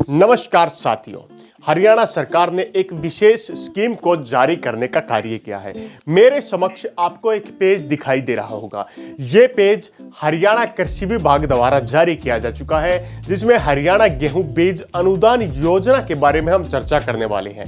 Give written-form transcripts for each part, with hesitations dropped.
नमस्कार साथियों, हरियाणा सरकार ने एक विशेष स्कीम को जारी करने का कार्य किया है। मेरे समक्ष आपको एक पेज दिखाई दे रहा होगा। ये पेज हरियाणा कृषि विभाग द्वारा जारी किया जा चुका है, जिसमें हरियाणा गेहूं बीज अनुदान योजना के बारे में हम चर्चा करने वाले हैं।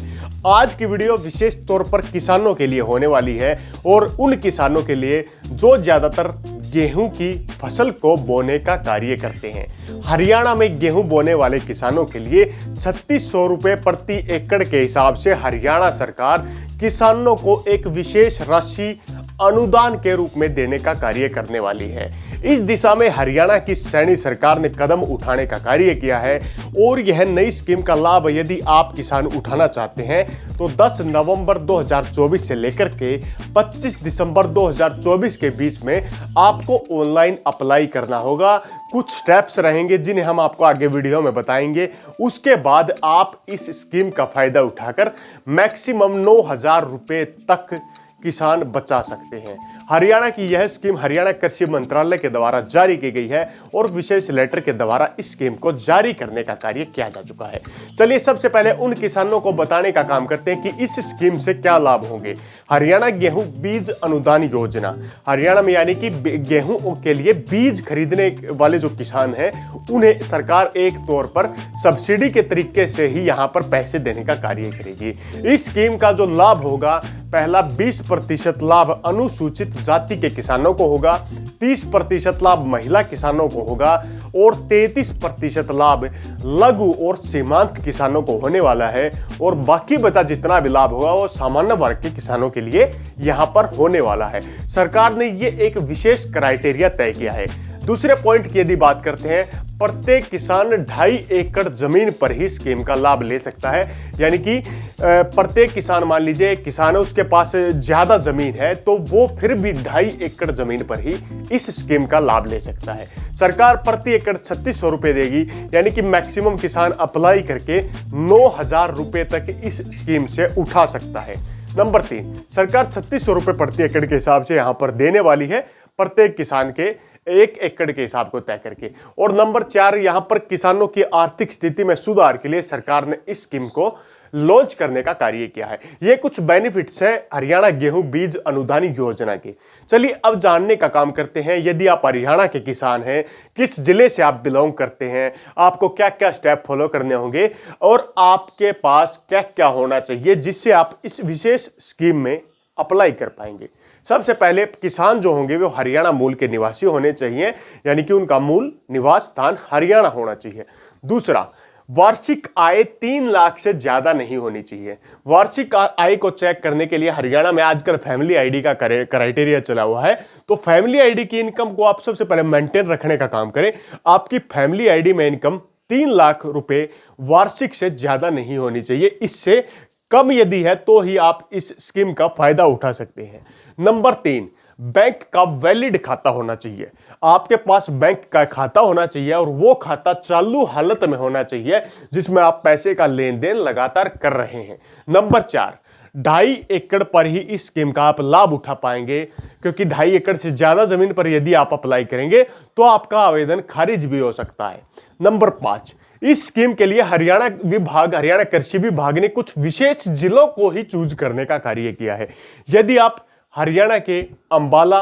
आज की वीडियो विशेष तौर पर किसानों के लिए होने वाली है और उन किसानों के लिए जो ज्यादातर गेहूं की फसल को बोने का कार्य करते हैं। हरियाणा में गेहूं बोने वाले किसानों के लिए 3600 रुपए प्रति एकड़ के हिसाब से हरियाणा सरकार किसानों को एक विशेष राशि अनुदान के रूप में देने का कार्य करने वाली है। इस दिशा में हरियाणा की सैनी सरकार ने कदम उठाने का कार्य किया है और यह नई स्कीम का लाभ यदि आप किसान उठाना चाहते हैं तो 10 नवंबर 2024 से लेकर के 25 दिसंबर 2024 के बीच में आपको ऑनलाइन अप्लाई करना होगा। कुछ स्टेप्स रहेंगे जिन्हें हम आपको आगे वीडियो में बताएंगे। उसके बाद आप इस स्कीम का फायदा उठाकर मैक्सिमम 9,000 रुपए तक किसान बचा सकते हैं। हरियाणा की यह स्कीम हरियाणा कृषि मंत्रालय के द्वारा जारी की गई है और विशेष लेटर के द्वारा इस स्कीम को जारी करने का कार्य किया जा चुका है। चलिए सबसे पहले उन किसानों को बताने का काम करते हैं कि इस स्कीम से क्या लाभ होंगे। हरियाणा गेहूं बीज अनुदान योजना, हरियाणा में यानी कि गेहूं के लिए बीज खरीदने वाले जो किसान हैं उन्हें सरकार एक तौर पर सब्सिडी के तरीके से ही यहां पर पैसे देने का कार्य करेगी। इस स्कीम का जो लाभ होगा, पहला 20% लाभ अनुसूचित जाति के किसानों को होगा, 30% लाभ महिला किसानों को होगा और 33% लाभ लघु और सीमांत किसानों को होने वाला है और बाकी बचा जितना भी लाभ होगा वो सामान्य वर्ग के किसानों के लिए यहां पर होने वाला है। सरकार ने ये एक विशेष क्राइटेरिया तय किया है। दूसरे पॉइंट की यदि बात करते हैं, प्रत्येक किसान 2.5 एकड़ जमीन पर ही स्कीम का लाभ ले सकता है। यानी कि प्रत्येक किसान, मान लीजिए किसान है उसके पास ज्यादा जमीन है तो वो फिर भी 2.5 एकड़ जमीन पर ही इस स्कीम का लाभ ले सकता है। सरकार प्रति एकड़ 3600 रुपए देगी, यानी कि मैक्सिमम किसान अप्लाई करके 9,000 रुपए तक इस स्कीम से उठा सकता है। नंबर 3, सरकार 3600 रुपए प्रति एकड़ के हिसाब से यहां पर देने वाली है, प्रत्येक किसान के 1 एकड़ के हिसाब को तय करके। और नंबर 4, यहां पर किसानों की आर्थिक स्थिति में सुधार के लिए सरकार ने इस स्कीम को लॉन्च करने का कार्य किया है। ये कुछ बेनिफिट्स हैं हरियाणा गेहूं बीज अनुदान योजना के। चलिए अब जानने का काम करते हैं, यदि आप हरियाणा के किसान हैं, किस जिले से आप बिलोंग करते हैं, आपको क्या क्या स्टेप फॉलो करने होंगे और आपके पास क्या क्या होना चाहिए जिससे आप इस विशेष स्कीम में अप्लाई कर पाएंगे। सबसे पहले किसान जो होंगे वो हरियाणा मूल के निवासी होने चाहिए, यानी कि उनका मूल निवास स्थान हरियाणा होना चाहिए। दूसरा, वार्षिक आय 3 लाख से ज्यादा नहीं होनी चाहिए। वार्षिक आय को चेक करने के लिए हरियाणा में आजकल फैमिली आईडी का क्राइटेरिया चला हुआ है, तो फैमिली आईडी की इनकम को आप सबसे पहले मेंटेन रखने का काम करें। आपकी फैमिली आईडी में इनकम 3 लाख रुपए वार्षिक से ज्यादा नहीं होनी चाहिए। इससे कम यदि है तो ही आप इस स्कीम का फायदा उठा सकते हैं। नंबर 3, बैंक का वैलिड खाता होना चाहिए। आपके पास बैंक का खाता होना चाहिए और वो खाता चालू हालत में होना चाहिए जिसमें आप पैसे का लेन देन लगातार कर रहे हैं। नंबर 4, 2.5 एकड़ पर ही इस स्कीम का आप लाभ उठा पाएंगे, क्योंकि 2.5 एकड़ से ज्यादा जमीन पर यदि आप अप्लाई करेंगे तो आपका आवेदन खारिज भी हो सकता है। नंबर 5, इस स्कीम के लिए हरियाणा कृषि विभाग ने कुछ विशेष जिलों को ही चूज करने का कार्य किया है। यदि आप हरियाणा के अंबाला,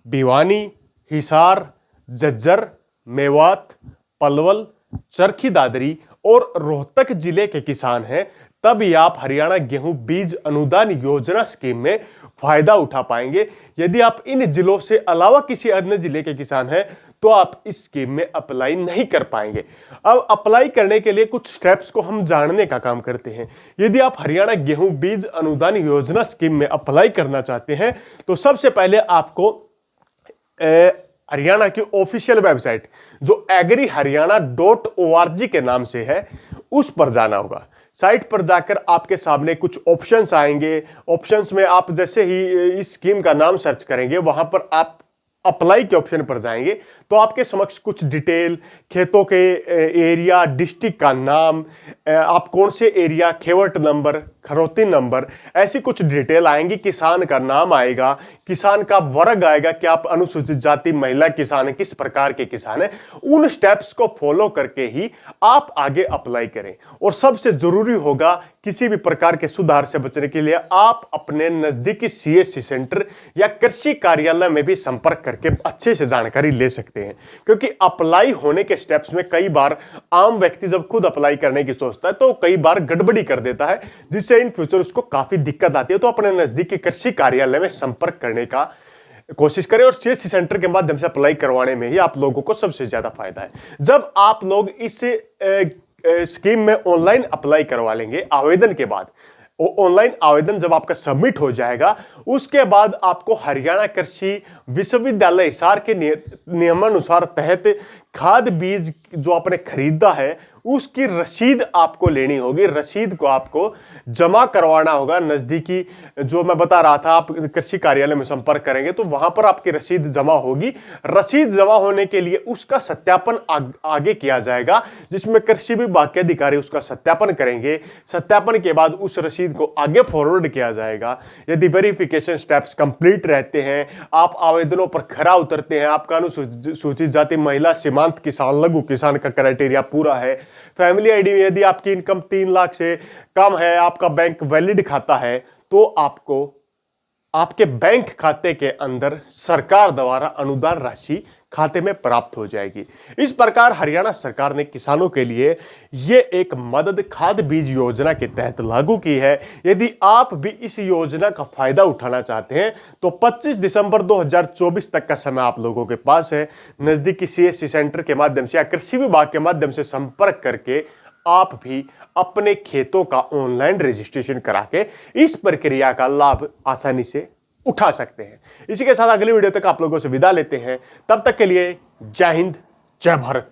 भिवानी, हिसार, झज्जर, मेवात, पलवल, चरखी दादरी और रोहतक जिले के किसान हैं, तभी आप हरियाणा गेहूं बीज अनुदान योजना स्कीम में फायदा उठा पाएंगे। यदि आप इन जिलों से अलावा किसी अन्य जिले के किसान हैं तो आप इस स्कीम में अप्लाई नहीं कर पाएंगे। अब अप्लाई करने के लिए कुछ स्टेप्स को हम जानने का काम करते हैं। यदि आप हरियाणा गेहूं बीज अनुदान योजना स्कीम में अप्लाई करना चाहते हैं तो सबसे पहले आपको हरियाणा की ऑफिशियल वेबसाइट जो agriharyana.org के नाम से है उस पर जाना होगा। साइट पर जाकर आपके सामने कुछ ऑप्शंस आएंगे। ऑप्शंस में आप जैसे ही इस स्कीम का नाम सर्च करेंगे वहां पर आप अप्लाई के ऑप्शन पर जाएंगे तो आपके समक्ष कुछ डिटेल, खेतों के एरिया, डिस्ट्रिक्ट का नाम, आप कौन से एरिया, खेवट नंबर, खरोती नंबर, ऐसी कुछ डिटेल आएंगी। किसान का नाम आएगा, किसान का वर्ग आएगा कि आप अनुसूचित जाति, महिला किसान है, किस प्रकार के किसान है। उन स्टेप्स को फॉलो करके ही आप आगे अप्लाई करें। और सबसे जरूरी होगा, किसी भी प्रकार के सुधार से बचने के लिए आप अपने नजदीकी सीएससी सेंटर या कृषि कार्यालय में भी संपर्क करके अच्छे से जानकारी ले सकते हैं। क्योंकि अप्लाई होने के स्टेप्स में कई बार आम व्यक्ति जब खुद अप्लाई करने की सोचता है तो कई बार गड़बड़ी कर देता है, जिससे इन फ्यूचर उसको काफी दिक्कत आती है। तो अपने नजदीकी कृषि कार्यालय में संपर्क करने का कोशिश करें और सीएससी सेंटर के माध्यम से अप्लाई करवाने में ही आप लोगों को सबसे ज्यादा फायदा है। जब आप लोग इस स्कीम में ऑनलाइन अप्लाई करवा लेंगे, आवेदन के बाद ऑनलाइन आवेदन जब आपका सबमिट हो जाएगा, उसके बाद आपको हरियाणा कृषि विश्वविद्यालय हिसार के नियमानुसार तहत खाद बीज जो आपने खरीदा है उसकी रसीद आपको लेनी होगी। रसीद को आपको जमा करवाना होगा नजदीकी, जो मैं बता रहा था, आप कृषि कार्यालय में संपर्क करेंगे तो वहां पर आपकी रसीद जमा होगी। रसीद जमा होने के लिए उसका सत्यापन आगे किया जाएगा, जिसमें कृषि विभाग के अधिकारी उसका सत्यापन करेंगे। सत्यापन के बाद उस रसीद को आगे फॉरवर्ड किया जाएगा। यदि वेरिफिकेशन स्टेप्स कंप्लीट रहते हैं, आप आवेदनों पर खरा उतरते हैं, आपका अनुसूचित जाति, महिला, सीमांत किसान, लघु किसान का क्राइटेरिया पूरा है, फैमिली आईडी में यदि आपकी इनकम 3 लाख से कम है, आपका बैंक वैलिड खाता है, तो आपको आपके बैंक खाते के अंदर सरकार द्वारा अनुदान राशि खाते में प्राप्त हो जाएगी। इस प्रकार हरियाणा सरकार ने किसानों के लिए यह एक मदद खाद बीज योजना के तहत लागू की है। यदि आप भी इस योजना का फायदा उठाना चाहते हैं तो 25 दिसंबर 2024 तक का समय आप लोगों के पास है। नजदीकी सीएससी सेंटर के माध्यम से या कृषि विभाग के माध्यम से संपर्क करके आप भी अपने खेतों का ऑनलाइन रजिस्ट्रेशन करा के इस प्रक्रिया का लाभ आसानी से उठा सकते हैं। इसी के साथ अगली वीडियो तक आप लोगों से विदा लेते हैं। तब तक के लिए जय हिंद, जय भारत।